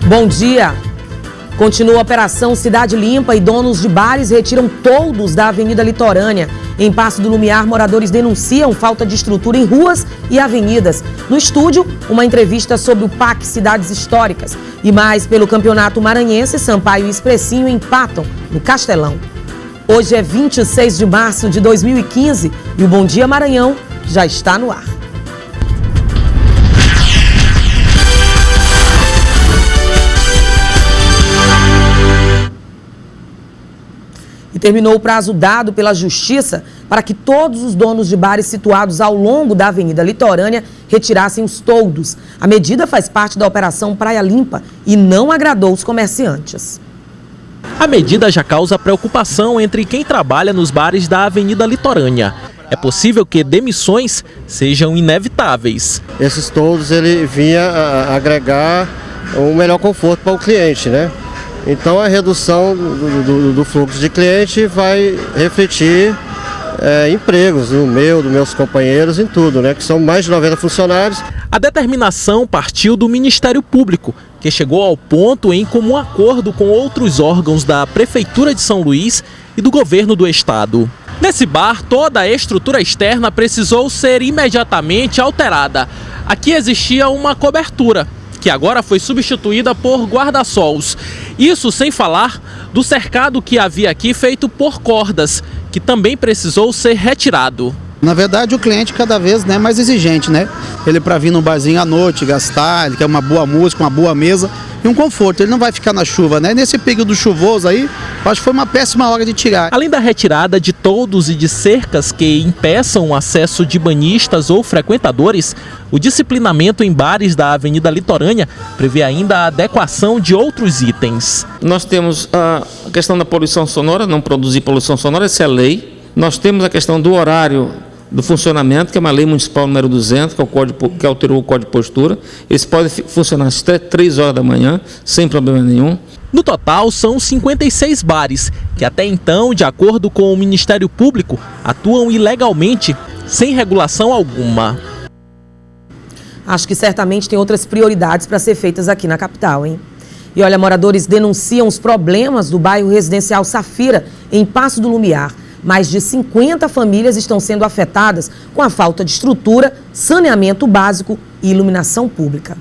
Bom dia. Continua a Operação Cidade Limpa e donos de bares retiram toldos da Avenida Litorânea. Em Passo do Lumiar, moradores denunciam falta de estrutura em ruas e avenidas. No estúdio, uma entrevista sobre o PAC Cidades Históricas. E mais pelo Campeonato Maranhense, Sampaio e Expressinho empatam no Castelão. Hoje é 26 de março de 2015 e o Bom Dia Maranhão já está no ar. E terminou o prazo dado pela Justiça para que todos os donos de bares situados ao longo da Avenida Litorânea retirassem os toldos. A medida faz parte da Operação Praia Limpa e não agradou os comerciantes. A medida já causa preocupação entre quem trabalha nos bares da Avenida Litorânea. É possível que demissões sejam inevitáveis. Esses toldos ele vinha agregar um melhor conforto para o cliente, né? Então a redução do fluxo de cliente vai refletir empregos no dos meus companheiros, em tudo, né? Que são mais de 90 funcionários. A determinação partiu do Ministério Público, que chegou ao ponto em comum acordo com outros órgãos da Prefeitura de São Luís e do Governo do Estado. Nesse bar, toda a estrutura externa precisou ser imediatamente alterada. Aqui existia uma cobertura, que agora foi substituída por guarda-sols. Isso sem falar do cercado que havia aqui feito por cordas, que também precisou ser retirado. Na verdade, o cliente cada vez é mais exigente, né? Ele para vir num barzinho à noite, gastar, ele quer uma boa música, uma boa mesa e um conforto. Ele não vai ficar na chuva, né? Nesse período chuvoso aí, acho que foi uma péssima hora de tirar. Além da retirada de toldos e de cercas que impeçam o acesso de banhistas ou frequentadores, o disciplinamento em bares da Avenida Litorânea prevê ainda a adequação de outros itens. Nós temos a questão da poluição sonora, não produzir poluição sonora, essa é a lei. Nós temos a questão do horário do funcionamento, que é uma lei municipal número 200, que alterou o Código de Postura. Eles podem funcionar até 3 horas da manhã, sem problema nenhum. No total, são 56 bares, que até então, de acordo com o Ministério Público, atuam ilegalmente, sem regulação alguma. Acho que certamente tem outras prioridades para ser feitas aqui na capital, hein? E olha, moradores denunciam os problemas do bairro residencial Safira, em Passo do Lumiar. Mais de 50 famílias estão sendo afetadas com a falta de estrutura, saneamento básico e iluminação pública.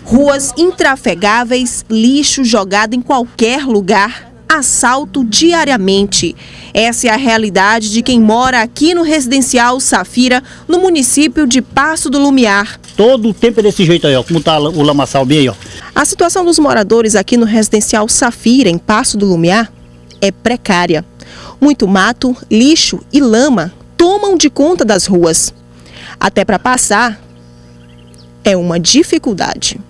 Ruas intrafegáveis, lixo jogado em qualquer lugar, assalto diariamente. Essa é a realidade de quem mora aqui no residencial Safira, no município de Passo do Lumiar. Todo o tempo é desse jeito aí, ó, como tá o lamaçal bem aí, ó. A situação dos moradores aqui no residencial Safira, em Passo do Lumiar, é precária. Muito mato, lixo e lama tomam de conta das ruas. Até para passar, é uma dificuldade.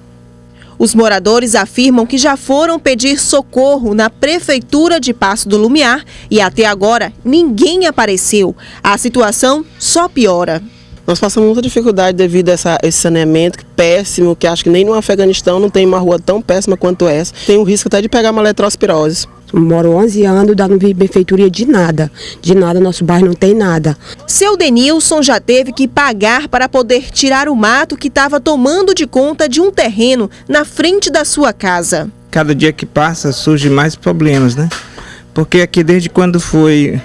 Os moradores afirmam que já foram pedir socorro na Prefeitura de Passo do Lumiar e até agora ninguém apareceu. A situação só piora. Nós passamos muita dificuldade devido a esse saneamento péssimo, que acho que nem no Afeganistão não tem uma rua tão péssima quanto essa. Tem o risco até de pegar uma leptospirose. Moro 11 anos, não vi benfeitoria de nada, nosso bairro não tem nada. Seu Denilson já teve que pagar para poder tirar o mato que estava tomando de conta de um terreno na frente da sua casa. Cada dia que passa surge mais problemas, né? Porque aqui desde quando foi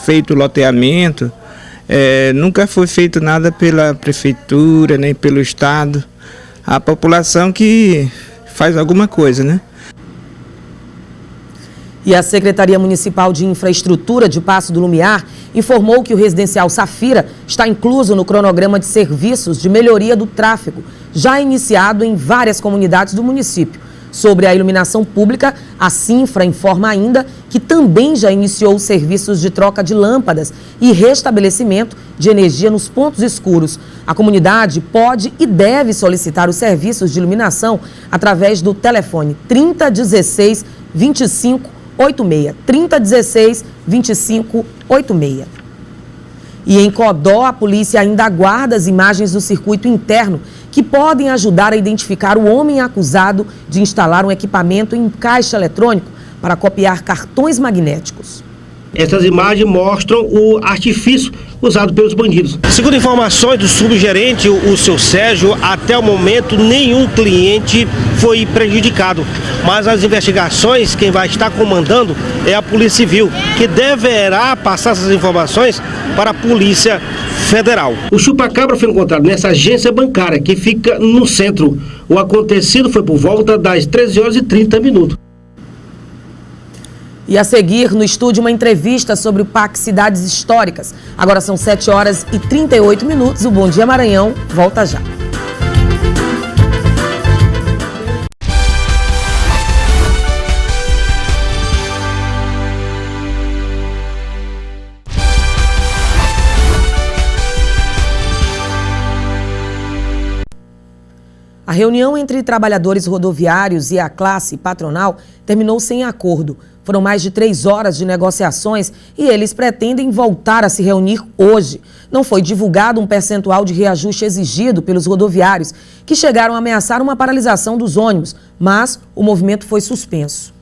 feito o loteamento, nunca foi feito nada pela prefeitura, nem pelo estado. A população que faz alguma coisa, né? E a Secretaria Municipal de Infraestrutura de Passo do Lumiar informou que o residencial Safira está incluso no cronograma de serviços de melhoria do tráfego, já iniciado em várias comunidades do município. Sobre a iluminação pública, a Sinfra informa ainda que também já iniciou os serviços de troca de lâmpadas e restabelecimento de energia nos pontos escuros. A comunidade pode e deve solicitar os serviços de iluminação através do telefone 3016 2586, 3016 2586. E em Codó, a polícia ainda aguarda as imagens do circuito interno que podem ajudar a identificar o homem acusado de instalar um equipamento em caixa eletrônico para copiar cartões magnéticos. Essas imagens mostram o artifício usado pelos bandidos. Segundo informações do subgerente, o seu Sérgio, até o momento nenhum cliente foi prejudicado. Mas as investigações, quem vai estar comandando é a Polícia Civil, que deverá passar essas informações para a Polícia Federal. O chupa-cabra foi encontrado nessa agência bancária que fica no centro. O acontecido foi por volta das 13h30. E a seguir, no estúdio, uma entrevista sobre o PAC Cidades Históricas. Agora são 7h38. O Bom Dia Maranhão volta já. A reunião entre trabalhadores rodoviários e a classe patronal terminou sem acordo. Foram mais de 3 horas de negociações e eles pretendem voltar a se reunir hoje. Não foi divulgado um percentual de reajuste exigido pelos rodoviários, que chegaram a ameaçar uma paralisação dos ônibus, mas o movimento foi suspenso.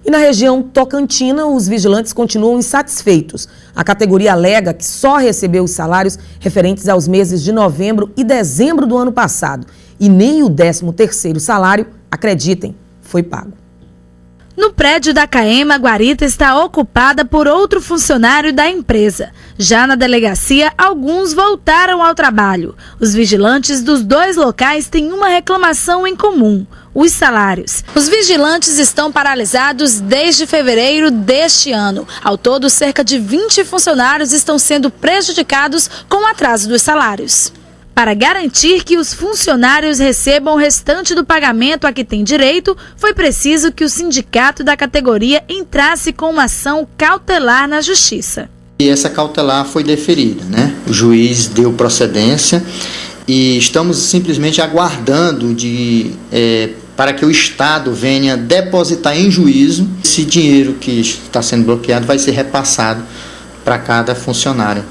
E na região tocantina, os vigilantes continuam insatisfeitos. A categoria alega que só recebeu os salários referentes aos meses de novembro e dezembro do ano passado. E nem o 13º salário, acreditem, foi pago. No prédio da CAEMA, a guarita está ocupada por outro funcionário da empresa. Já na delegacia, alguns voltaram ao trabalho. Os vigilantes dos 2 locais têm uma reclamação em comum: os salários. Os vigilantes estão paralisados desde fevereiro deste ano. Ao todo, cerca de 20 funcionários estão sendo prejudicados com o atraso dos salários. Para garantir que os funcionários recebam o restante do pagamento a que têm direito, foi preciso que o sindicato da categoria entrasse com uma ação cautelar na Justiça. E essa cautelar foi deferida, né? O juiz deu procedência e estamos simplesmente aguardando para que o Estado venha depositar em juízo. Esse dinheiro que está sendo bloqueado vai ser repassado para cada funcionário.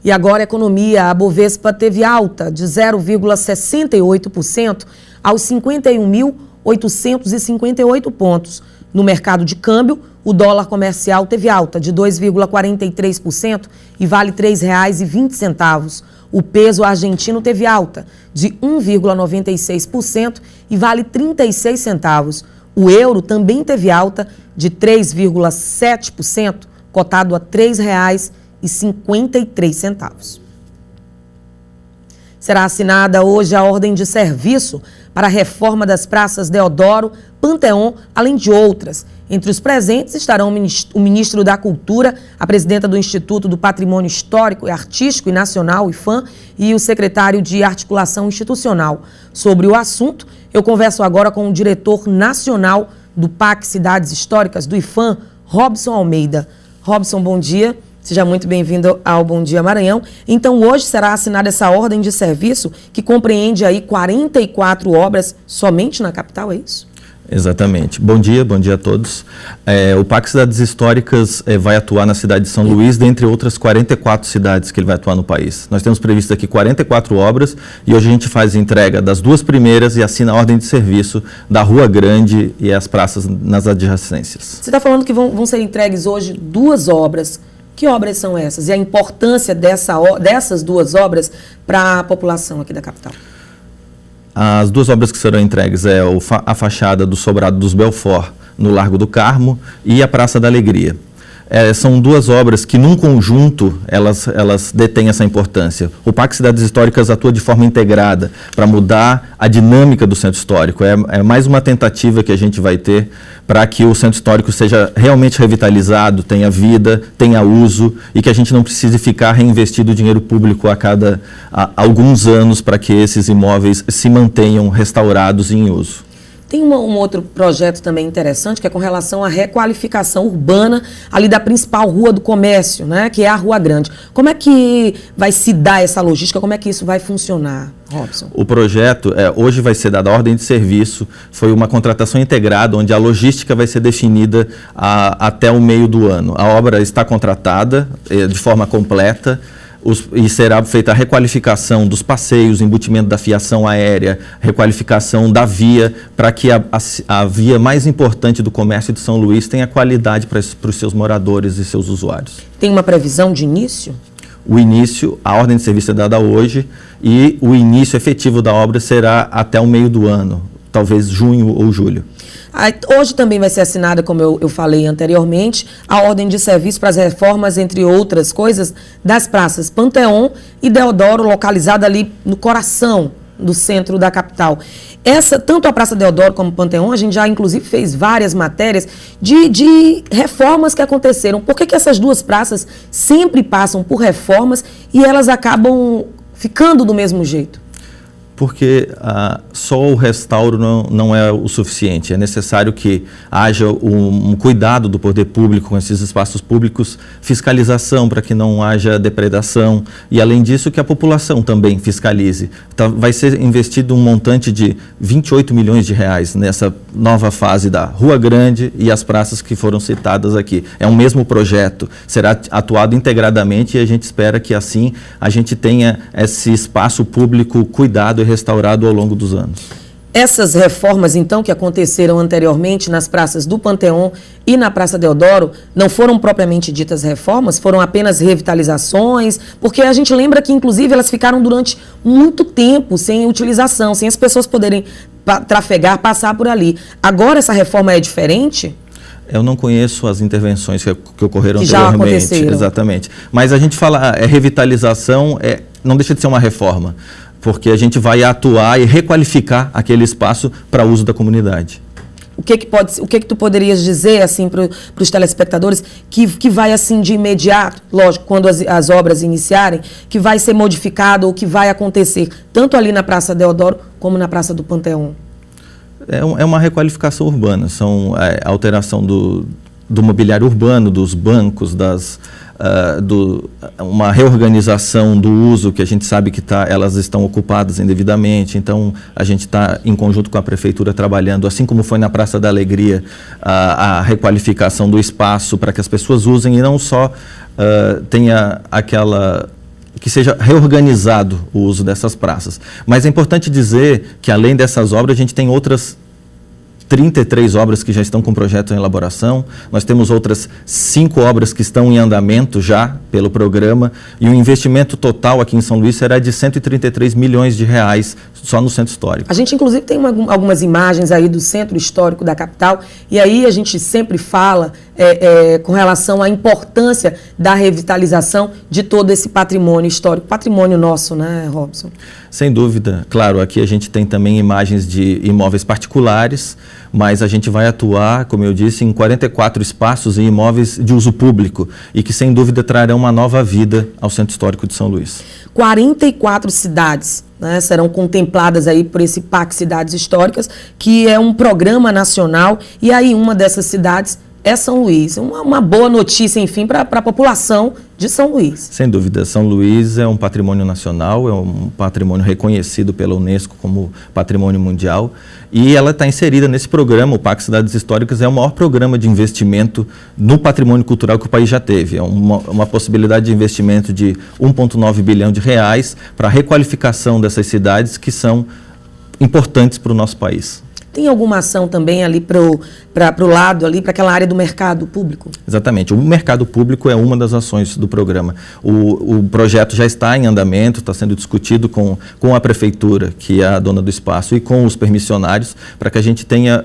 E agora a economia, a Bovespa teve alta de 0,68% aos 51.858 pontos. No mercado de câmbio, o dólar comercial teve alta de 2,43% e vale R$ 3,20. O peso argentino teve alta de 1,96% e vale 36 centavos. O euro também teve alta de 3,7%, cotado a R$ 3,53. Será assinada hoje a ordem de serviço para a reforma das praças Deodoro, Panteão, além de outras. Entre os presentes estarão o ministro da Cultura, a presidenta do Instituto do Patrimônio Histórico e Artístico e Nacional, IFAM, e o secretário de Articulação Institucional. Sobre o assunto, eu converso agora com o diretor nacional do PAC Cidades Históricas, do IFAM, Robson Almeida. Robson, bom dia. Seja muito bem-vindo ao Bom Dia Maranhão. Então, hoje será assinada essa ordem de serviço que compreende aí 44 obras somente na capital, é isso? Exatamente. Bom dia a todos. O PAC Cidades Históricas vai atuar na cidade de São Luís, dentre outras 44 cidades que ele vai atuar no país. Nós temos previsto aqui 44 obras e hoje a gente faz entrega das 2 primeiras e assina a ordem de serviço da Rua Grande e as praças nas adjacências. Você está falando que vão ser entregues hoje 2 obras. Que obras são essas? E a importância dessas 2 obras para a população aqui da capital? As 2 obras que serão entregues é a fachada do Sobrado dos Belfort, no Largo do Carmo, e a Praça da Alegria. São 2 obras que, num conjunto, elas detêm essa importância. O PAC Cidades Históricas atua de forma integrada para mudar a dinâmica do centro histórico. É mais uma tentativa que a gente vai ter para que o centro histórico seja realmente revitalizado, tenha vida, tenha uso e que a gente não precise ficar reinvestindo dinheiro público a alguns anos para que esses imóveis se mantenham restaurados e em uso. Tem um outro projeto também interessante, que é com relação à requalificação urbana ali da principal rua do comércio, né, que é a Rua Grande. Como é que vai se dar essa logística? Como é que isso vai funcionar, Robson? O projeto, hoje vai ser dada a ordem de serviço, foi uma contratação integrada, onde a logística vai ser definida até o meio do ano. A obra está contratada de forma completa. e será feita a requalificação dos passeios, embutimento da fiação aérea, requalificação da via, para que a via mais importante do comércio de São Luís tenha qualidade para os seus moradores e seus usuários. Tem uma previsão de início? O início, a ordem de serviço é dada hoje e o início efetivo da obra será até o meio do ano, talvez junho ou julho. Hoje também vai ser assinada, como eu falei anteriormente, a ordem de serviço para as reformas, entre outras coisas, das praças Panteão e Deodoro, localizada ali no coração do centro da capital. Tanto a Praça Deodoro como o Panteão, a gente já inclusive fez várias matérias de reformas que aconteceram. Por que essas duas praças sempre passam por reformas e elas acabam ficando do mesmo jeito? Porque só o restauro não é o suficiente. É necessário que haja um cuidado do poder público com esses espaços públicos, fiscalização para que não haja depredação e, além disso, que a população também fiscalize. Vai ser investido um montante de 28 milhões de reais nessa nova fase da Rua Grande e as praças que foram citadas aqui. É um mesmo projeto, será atuado integradamente e a gente espera que assim a gente tenha esse espaço público cuidado e restaurado ao longo dos anos. Essas reformas, então, que aconteceram anteriormente nas praças do Panteão e na Praça Deodoro, não foram propriamente ditas reformas, foram apenas revitalizações, porque a gente lembra que, inclusive, elas ficaram durante muito tempo sem utilização, sem as pessoas poderem trafegar, passar por ali. Agora essa reforma é diferente? Eu não conheço as intervenções que ocorreram que já anteriormente. Aconteceram. Exatamente. Mas a gente fala, revitalização, não deixa de ser uma reforma, porque a gente vai atuar e requalificar aquele espaço para uso da comunidade. O que tu poderias dizer assim para os telespectadores que vai assim de imediato, lógico, quando as obras iniciarem, que vai ser modificado ou que vai acontecer tanto ali na Praça Deodoro como na Praça do Panteão? É uma requalificação urbana, são alteração do mobiliário urbano, dos bancos, uma reorganização do uso, que a gente sabe que elas estão ocupadas indevidamente. Então a gente está em conjunto com a Prefeitura trabalhando, assim como foi na Praça da Alegria, a requalificação do espaço para que as pessoas usem e não só tenha que seja reorganizado o uso dessas praças. Mas é importante dizer que, além dessas obras, a gente tem outras 33 obras que já estão com projeto em elaboração. Nós temos outras 5 obras que estão em andamento já pelo programa e o investimento total aqui em São Luís será de 133 milhões de reais só no centro histórico. A gente inclusive tem algumas imagens aí do centro histórico da capital e aí a gente sempre fala com relação à importância da revitalização de todo esse patrimônio histórico, patrimônio nosso, né, Robson? Sem dúvida. Claro, aqui a gente tem também imagens de imóveis particulares, mas a gente vai atuar, como eu disse, em 44 espaços e imóveis de uso público e que, sem dúvida, trarão uma nova vida ao Centro Histórico de São Luís. 44 cidades, né, serão contempladas aí por esse PAC Cidades Históricas, que é um programa nacional, e aí uma dessas cidades é São Luís. Uma boa notícia, enfim, para a população de São Luís. Sem dúvida, São Luís é um patrimônio nacional, é um patrimônio reconhecido pela Unesco como patrimônio mundial e ela está inserida nesse programa. O PAC Cidades Históricas é o maior programa de investimento no patrimônio cultural que o país já teve. É uma possibilidade de investimento de 1,9 bilhão de reais para a requalificação dessas cidades que são importantes para o nosso país. Tem alguma ação também ali para o lado, ali para aquela área do mercado público? Exatamente. O mercado público é uma das ações do programa. O projeto já está em andamento, está sendo discutido com a Prefeitura, que é a dona do espaço, e com os permissionários, para que a gente tenha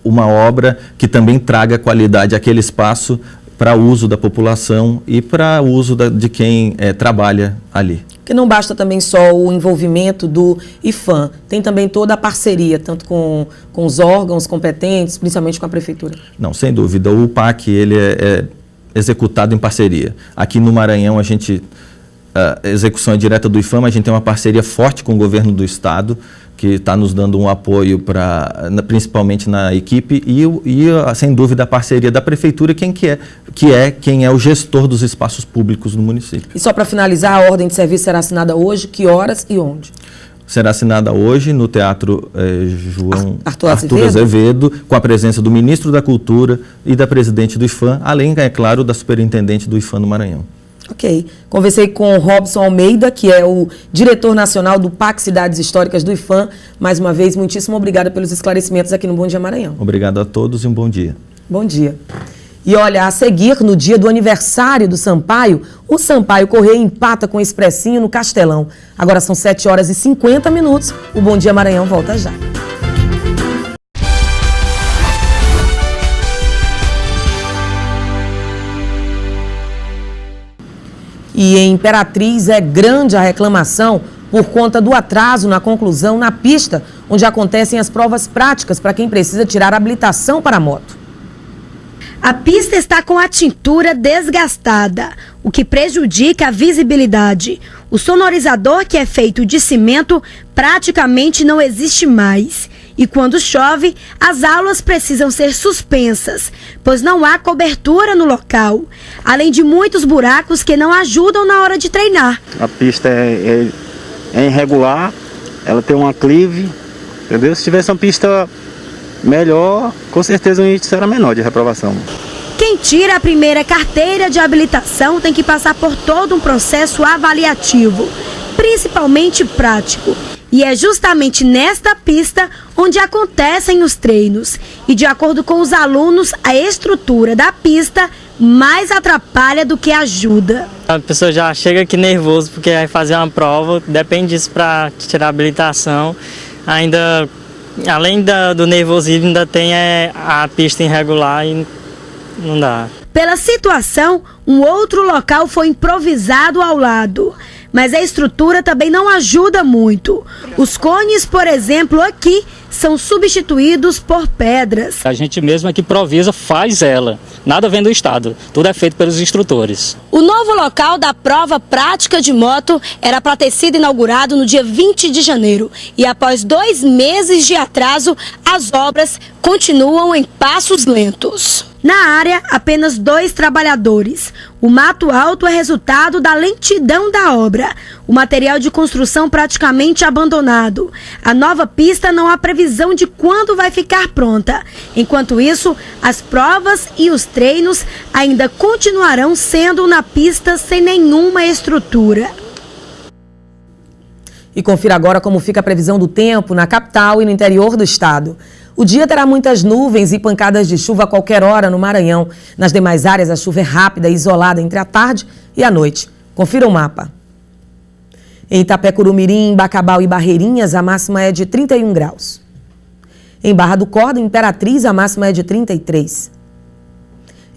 uma obra que também traga qualidade àquele espaço para uso da população e para uso de quem trabalha ali. Porque não basta também só o envolvimento do IPHAN, tem também toda a parceria, tanto com os órgãos competentes, principalmente com a Prefeitura. Não, sem dúvida. O PAC ele é executado em parceria. Aqui no Maranhão, a execução é direta do IPHAN, mas a gente tem uma parceria forte com o governo do Estado, que está nos dando um apoio principalmente na equipe e sem dúvida, a parceria da Prefeitura, quem é o gestor dos espaços públicos no município. E só para finalizar, a ordem de serviço será assinada hoje, que horas e onde? Será assinada hoje no Teatro Arthur Azevedo, com a presença do Ministro da Cultura e da Presidente do IPHAN, além, é claro, da Superintendente do IPHAN no Maranhão. Ok. Conversei com o Robson Almeida, que é o diretor nacional do PAC Cidades Históricas do IPHAN. Mais uma vez, muitíssimo obrigada pelos esclarecimentos aqui no Bom Dia Maranhão. Obrigado a todos e um bom dia. Bom dia. E olha, a seguir, no dia do aniversário do Sampaio, o Sampaio Corrêa empata com o Expressinho no Castelão. Agora são 7h50. O Bom Dia Maranhão volta já. E em Imperatriz é grande a reclamação por conta do atraso na conclusão na pista, onde acontecem as provas práticas para quem precisa tirar a habilitação para a moto. A pista está com a tintura desgastada, o que prejudica a visibilidade. O sonorizador, que é feito de cimento, praticamente não existe mais. E quando chove, as aulas precisam ser suspensas, pois não há cobertura no local, além de muitos buracos que não ajudam na hora de treinar. A pista é irregular, ela tem um aclive, entendeu? Se tivesse uma pista melhor, com certeza o índice será menor de reprovação. Quem tira a primeira carteira de habilitação tem que passar por todo um processo avaliativo, principalmente prático. E é justamente nesta pista onde acontecem os treinos. E de acordo com os alunos, a estrutura da pista mais atrapalha do que ajuda. A pessoa já chega aqui nervoso porque vai fazer uma prova, depende disso para tirar a habilitação. Ainda, além do nervosismo, ainda tem a pista irregular e não dá. Pela situação, um outro local foi improvisado ao lado. Mas a estrutura também não ajuda muito. Os cones, por exemplo, aqui, são substituídos por pedras. A gente mesmo é que improvisa, faz ela. Nada vem do Estado, tudo é feito pelos instrutores. O novo local da prova prática de moto era para ter sido inaugurado no dia 20 de janeiro. E após 2 meses de atraso, as obras continuam em passos lentos. Na área, apenas 2 trabalhadores. O mato alto é resultado da lentidão da obra. O material de construção praticamente abandonado. A nova pista não há previsão de quando vai ficar pronta. Enquanto isso, as provas e os treinos ainda continuarão sendo na pista sem nenhuma estrutura. E confira agora como fica a previsão do tempo na capital e no interior do estado. O dia terá muitas nuvens e pancadas de chuva a qualquer hora no Maranhão. Nas demais áreas, a chuva é rápida e isolada entre a tarde e a noite. Confira o mapa. Em Itapé-Curumirim, Bacabal e Barreirinhas, a máxima é de 31 graus. Em Barra do Corda, Imperatriz, a máxima é de 33.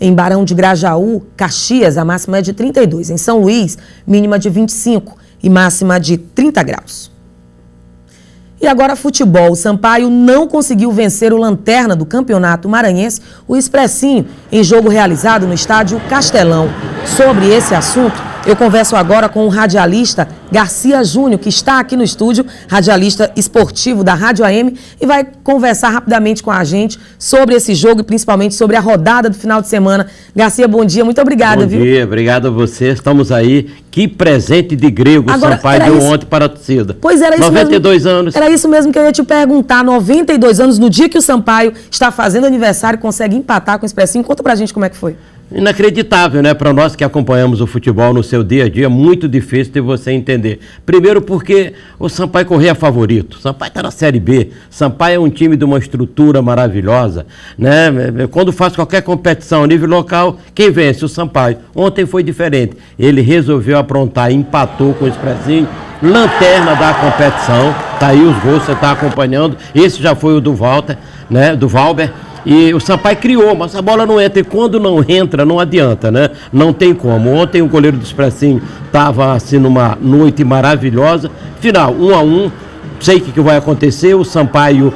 Em Barão de Grajaú, Caxias, a máxima é de 32. Em São Luís, mínima de 25 e máxima de 30 graus. E agora futebol. O Sampaio não conseguiu vencer o lanterna do campeonato maranhense, o Expressinho, em jogo realizado no estádio Castelão. Sobre esse assunto, eu converso agora com o radialista Garcia Júnior, que está aqui no estúdio, radialista esportivo da Rádio AM, e vai conversar rapidamente com a gente sobre esse jogo e principalmente sobre a rodada do final de semana. Garcia, bom dia, muito obrigada, viu? Bom dia, obrigado a você, estamos aí. Que presente de grego o Sampaio deu ontem para a torcida. Pois era isso 92 mesmo, anos. Era isso mesmo que eu ia te perguntar, 92 anos, no dia que o Sampaio está fazendo aniversário, consegue empatar com o Expressinho. Conta pra gente como é que foi. Inacreditável, né? Para nós que acompanhamos o futebol no seu dia a dia, muito difícil de você entender. Primeiro porque o Sampaio Corrêa é favorito. O Sampaio está na Série B. Sampaio é um time de uma estrutura maravilhosa, né? Quando faz qualquer competição a nível local, quem vence? O Sampaio. Ontem foi diferente. Ele resolveu aprontar, empatou com o Expressinho, lanterna da competição. Tá aí os gols, você está acompanhando. Esse já foi o do Walter, né? Do Valber. E o Sampaio criou, mas a bola não entra. E quando não entra, não adianta, né? Não tem como. Ontem o goleiro do Expressinho estava assim numa noite maravilhosa. Final, 1-1. Sei o que vai acontecer. O Sampaio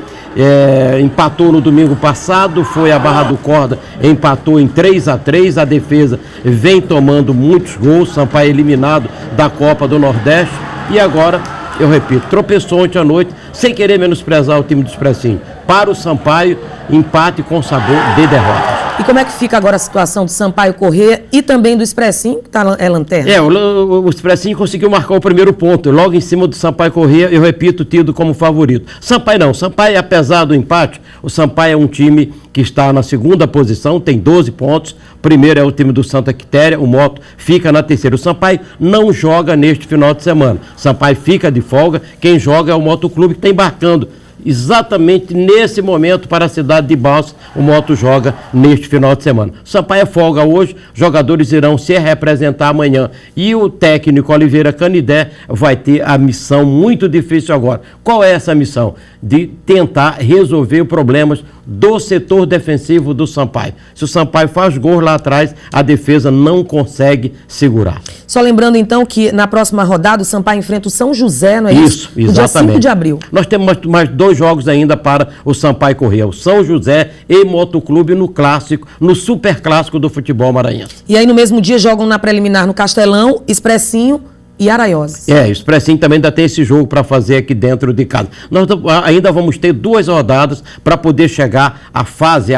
empatou no domingo passado. Foi a Barra do Corda, empatou em 3-3. A defesa vem tomando muitos gols. Sampaio eliminado da Copa do Nordeste. E agora, eu repito, tropeçou ontem à noite, sem querer menosprezar o time do Expressinho. Para o Sampaio, empate com sabor de derrota. E como é que fica agora a situação do Sampaio Corrêa e também do Expressinho, que é lanterna? O Expressinho conseguiu marcar o primeiro ponto, logo em cima do Sampaio Corrêa, eu repito, tido como favorito. Sampaio não, Sampaio, apesar do empate, o Sampaio é um time que está na segunda posição, tem 12 pontos. Primeiro é o time do Santa Quitéria, o Moto fica na terceira. O Sampaio não joga neste final de semana. O Sampaio fica de folga, quem joga é o Motoclube, que está embarcando exatamente nesse momento para a cidade de Balsas. O Moto joga neste final de semana. O Sampaio é folga hoje, jogadores irão se representar amanhã. E o técnico Oliveira Canidé vai ter a missão muito difícil agora. Qual é essa missão? De tentar resolver problemas do setor defensivo do Sampaio. Se o Sampaio faz gol lá atrás, a defesa não consegue segurar. Só lembrando então que na próxima rodada o Sampaio enfrenta o São José, não é isso? Isso, exatamente. No dia 5 de abril. Nós temos mais 2 jogos ainda para o Sampaio Corrêa, o São José e Motoclube no clássico, no super clássico do futebol maranhense. E aí no mesmo dia jogam na preliminar no Castelão, Expressinho e Araioses. O Expressinho também ainda tem esse jogo para fazer aqui dentro de casa. Nós ainda vamos ter 2 rodadas para poder chegar à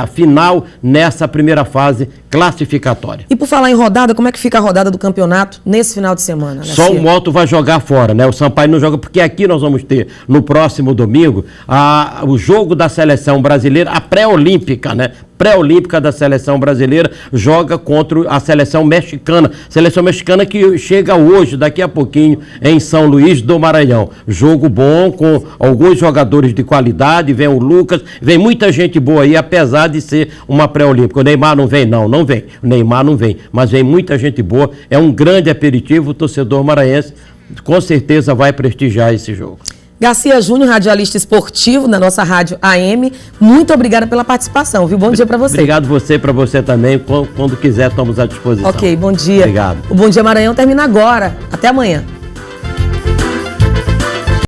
final, nessa primeira fase classificatória. E por falar em rodada, como é que fica a rodada do campeonato nesse final de semana? Só o Moto vai jogar fora, né? O Sampaio não joga, porque aqui nós vamos ter, no próximo domingo, o jogo da seleção brasileira, a pré-olímpica, né? Pré-olímpica da seleção brasileira, joga contra a seleção mexicana. Seleção mexicana que chega hoje, daqui a pouquinho, em São Luís do Maranhão. Jogo bom, com alguns jogadores de qualidade, vem o Lucas, vem muita gente boa aí, apesar de ser uma pré-olímpica. O Neymar não vem, não vem. O Neymar não vem, mas vem muita gente boa. É um grande aperitivo, o torcedor maranhense com certeza vai prestigiar esse jogo. Garcia Júnior, radialista esportivo na nossa rádio AM, muito obrigada pela participação, viu? Bom dia para você. Obrigado para você também. Quando quiser, estamos à disposição. Ok, bom dia. Obrigado. O Bom Dia Maranhão termina agora. Até amanhã.